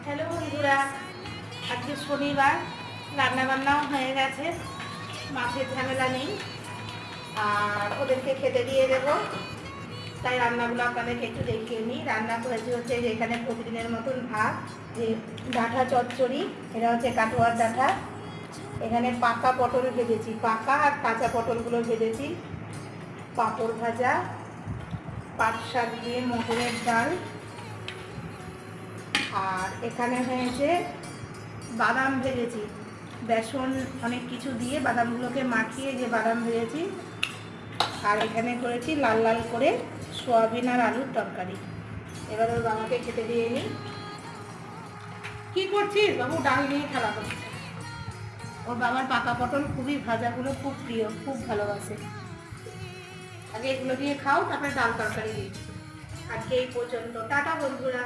Hello বন্ধুরা, আজকে শনিবার, রান্নাবান্নাও হয়ে গেছে, মাছের ঝামেলা নেই। আর ওদেরকে খেতে দিয়ে দেবো, তাই রান্নাগুলো আপনাদেরকে একটু দেখিয়ে নিই। রান্না করেছি হচ্ছে যে এখানে প্রতিদিনের মতন ভাত, যে ডাঁটা চচ্চড়ি, এটা হচ্ছে কাটোয়ার ডাঁটা। এখানে পাকা পটল ভেজেছি, পাকা আর কাঁচা পটলগুলো ভেজেছি, পাঁপড় ভাজা, পাট শাক দিয়ে মটরের ডাল। আর এখানে হয়েছে বাদাম ভেজেছি, বেসন অনেক কিছু দিয়ে বাদামগুলোকে মাখিয়ে যে বাদাম ভেজেছি। আর এখানে করেছি লাল লাল করে সোয়াবিন আর আলুর তরকারি। এবার ওর বাবাকে খেতে দিয়ে নিই। কি করছিস বাবু? ডাল নিয়ে খেলা করছে। ওর বাবার পাকা পটল খুবই, ভাজাগুলো খুব প্রিয়, খুব ভালোবাসে। আগে এগুলো দিয়ে খাও, তারপরে ডাল তরকারি দিচ্ছি। আজকে এই পর্যন্ত, টাটা বন্ধুরা।